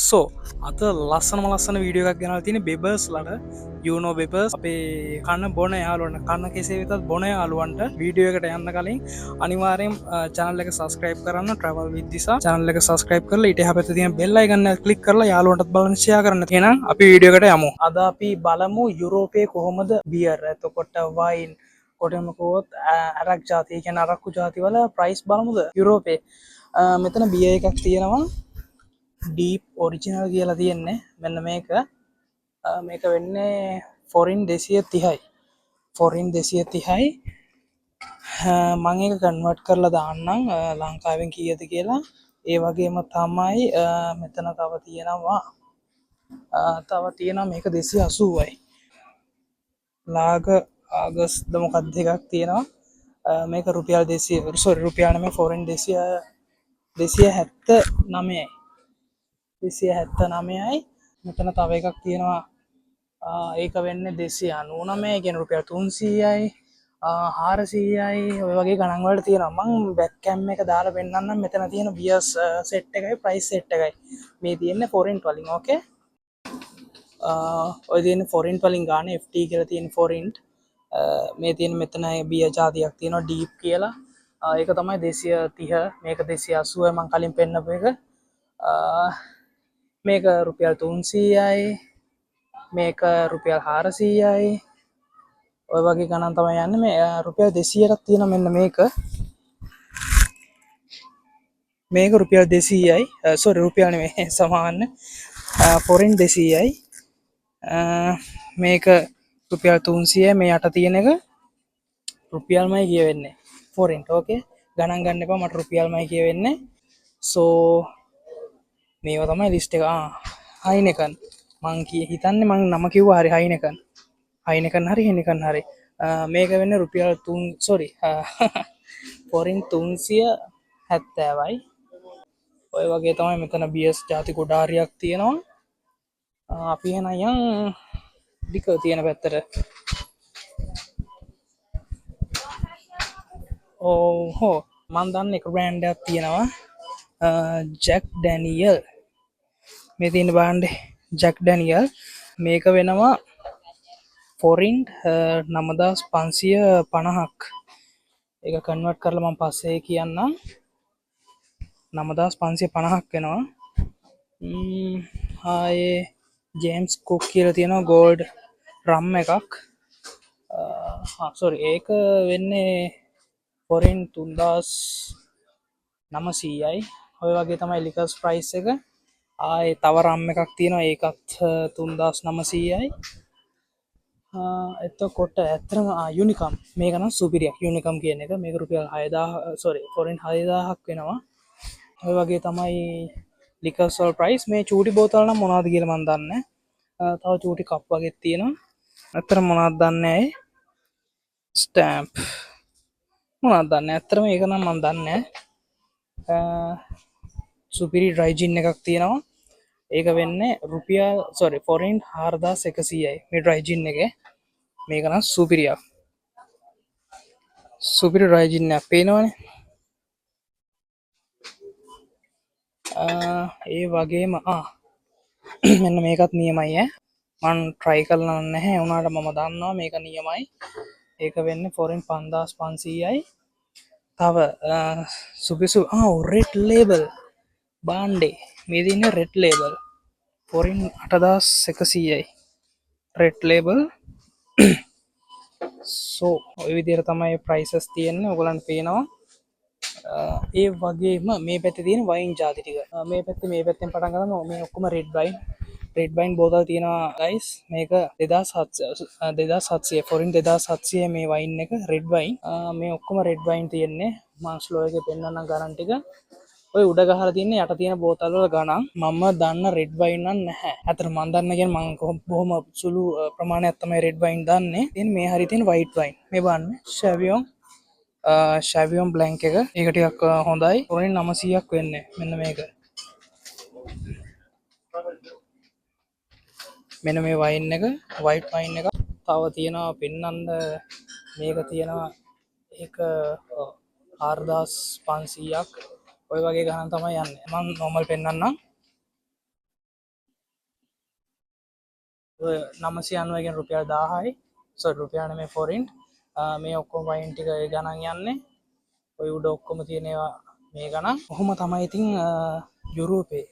සෝ අද ලස්සන වීඩියෝ එකක් ගෙනල් තියෙන බෙබර්ස් ලට යුනෝ බෙබර්ස් අපේ කන්න බොන යාලුවන්න කන්න කෙසේ වෙතත් බොන යාලුවන්ට වීඩියෝ එකට යන්න කලින් අනිවාරයෙන් චනල්ල එක සස්ක්‍රයිප් කරන්න ට්‍රවල් විදිසා චනල්ල එක සස්ක්‍රයිප් කරලා ඉට හැපත තියන බෙල්ලයි ගන්න කලික් කරලා යාලුවන්ටත් බලංශයා කරන්න තියෙන අපි වීඩියෝකට යමු අද අපි බලමු යුරෝපය කොහොමද බියර් ඇතකොට වයින් කොටමකෝත් ඇරක් ජාතිය කියන අරක්කු ජාතිවල ප්‍රයිස් බලමුද යුරෝපේ මෙතන බිය එකක් තියෙනවා ඩීප් ඔරිජිනල් කියලා තියෙන්නේ මෙන්න මේක වෙන්නේ ෆොරින් 230යි මං එක කන්වර්ට් කරලා දාන්නම් ලංකාවෙන් කීයද කියලා ඒ වගේම තමයි මෙතන තව තියෙනවා මේක 280යි ලාග ආගස් මොකක්ද දෙකක් තියෙනවා මේක රුපියල් 200 සොරි රුපියල් නෙමෙයි ෆොරින් 279යි 279යි මෙතන තව එකක් තියෙනවා ඒක වෙන්නේ 299 කියන රුපියල් 300යි 400යි ඔය වගේ ගණන් වලට තියෙනවා මම බෑක් කැම් එක දාලා පෙන්නන්නම් මෙතන තියෙන බියර්ස් සෙට් එකයි ප්‍රයිස් සෙට් එකයි මේ තියෙන්නේ ෆොරින් වලින් ඕකේ ඔය තියෙන ෆොරින් වලින් ගන්න FT කියලා තියෙන ෆොරින් මේ තියෙන මෙතන බියර් జాතියක් තියෙනවා ඩීප් කියලා ඒක තමයි 230 මේක 280යි මම කලින් පෙන්නපු එක මේක රුපියල් 300යි මේක රුපියල් 400යි ඔය වගේ ගණන් තමයි යන්නේ මේ රුපියල් 200ක් තියෙන මෙන්න මේක රුපියල් 200යි සෝරි රුපියල් නෙමෙයි සමාන්න ෆොරින් 200යි මේක රුපියල් 300යි මේ යට තියෙන එක රුපියල්මයි කියවෙන්නේ ෆොරින් ඕකේ ගණන් ගන්න එපා මට රුපියල්මයි කියවෙන්නේ සෝ මේව තමයි ලිස්ට් එක හයිනකන් මං හිතන්නේ මං නම කිව්වා හරි හයිනකන් හරි හෙනකන් හරි මේක වෙන්න රුපියල් 3 සොරි ෆොරින් 370යි ඔය වගේ තමයි මෙතන බියස් ජාති ගොඩාරියක් තියෙනවා අපි එහෙනම් යන් ඩික තියෙන පැත්තට ඕහෝ මන් දන්න එක බ්‍රෑන්ඩ් එකක් තියෙනවා ජැක් ඩැනියල් මේ තියෙන බාණ්ඩේ ජැක් ඩැනියල් මේක වෙනවා ෆොරින් 9550ක් ඒක කන්වර්ට් කරලා මම පස්සේ කියන්නම් 9550ක් වෙනවා ආයේ ජේම්ස් කුක් කියලා තියෙනවා ගෝල්ඩ් රම් එකක් සොරි ඒක වෙන්නේ ෆොරින් 3900යි ඔය වගේ තමයි ලිකර්ස් ප්‍රයිස් එක ආයේ තව රම් එකක් තියෙනවා ඒකත් 3900යි එතකොට ඇත්තටම යුනිකම් මේක නම් සුපිරියක් යුනිකම් කියන එක මේක රුපියල් 6000 සෝරි ෆොරින් 6000ක් වෙනවා ඔය වගේ තමයි ලිකර්ස් වල ප්‍රයිස් මේ චූටි බෝතල් නම් මොනවද කියලා මම දන්නේ තව චූටි කප් වගේ තියෙනවා ඇත්තටම මොනවද දන්නේ නැහැ ස්ටෑම්ප් මොනවද දන්නේ ඇත්තටම ඒක නම් මම දන්නේ සුපිරි ඩ්‍රයි ජින් එකක් තියෙනවා ඒක වෙන්නේ රුපියල් සෝරි ෆොරින් 4100යි මේ ඩ්‍රයි ජින් එකේ මේක නම් සුපිරියක් සුපිරි ඩ්‍රයි ජින් එකක් පේනවනේ ඒ වගේම මෙන්න මේකත් නියමයි මං ට්‍රයි කරලා නැහැ වුණාට මම දන්නවා මේක නියමයි ඒක වෙන්නේ ෆොරින් 5500යි තව සුපිසු රෙඩ් ලේබල් බාණ්ඩේ මේ තියෙන්නේ රෙඩ් ලේබල් ෆොරින් 8100යි රෙඩ් ලේබල් සෝ ඔය විදිහට තමයි ප්‍රයිසස් තියෙන්නේ ඔයගලන්ට පේනවා ඒ වගේම මේ පැත්තේ තියෙන වයින් ජාති ටික මේ පැත්තෙන් පටන් ගන්න මේ ඔක්කොම රෙඩ් වයින් බෝතල් තියෙනවා ගයිස් මේක 2700 ෆොරින් 2700 මේ වයින් එක රෙඩ් වයින් මේ ඔක්කොම රෙඩ් වයින් තියෙන්නේ මම ස්ලෝ එකේ පෙන්නන්නම් ගණන් ටික ඔය උඩ ගහලා තියෙන්නේ යට තියෙන බෝතල් වල ගණන් මම දන්න රෙඩ් වයින් නම් නැහැ අතට මම දන්න කියන්නේ මම බොහොම සුළු ප්‍රමාණයක් තමයි රෙඩ් වයින් දන්නේ ඉතින් මේ හරිය තියෙන වයිට් වයින් මේ බලන්න ෂැවියෝන් බ්ලැන්ක් එක ඒක ටිකක් හොඳයි ෆොරින් 900ක් වෙන්නේ මෙන්න මේක මෙන්න මේ වයින් එක වයිට් වයින් එක තව තියෙනවා පෙන්නන්න මේක තියෙනවා ඒක 4500ක් ඔය වගේ ගණන් තමයි යන්නේ මම නෝමල් පෙන්නන්නම් නමසි අනුවගෙන් රුපියල් 1000යි රුපියාන මේ ෆොරින්් මේ ඔක්කොම වයින් ටික ගණන් යන්නේ ඔය උඩ ඔක්කොම තියෙනවා මේ ගණන් ඔහොම තමයි ඉතින් යුරෝපේ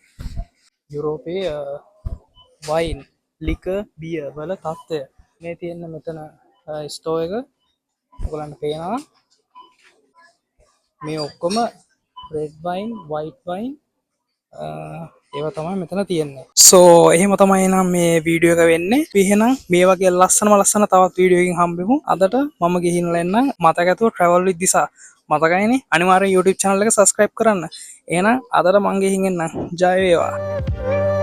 වයින් ලික බිය වල තත්ත්වය මේ තියෙන මෙතන ස්ටෝ එක ඔයගලන්ට පේනවා මේ ඔක්කොම රෙඩ් වයින් වයිට් වයින් ඒව තමයි මෙතන තියෙන්නේ සෝ එහෙම තමයි නම් මේ වීඩියෝ එක වෙන්නේ එහෙනම් මේ වගේ ලස්සන තවත් වීඩියෝ එකකින් හම්බෙමු අදට මම ගිහින්ලා එන්න මතක ඇතුව travel with Disa මතකයිනේ අනිවාර්යෙන් YouTube channel එක subscribe කරන්න එහෙනම් අදට මං ගිහින් එන්න ජය වේවා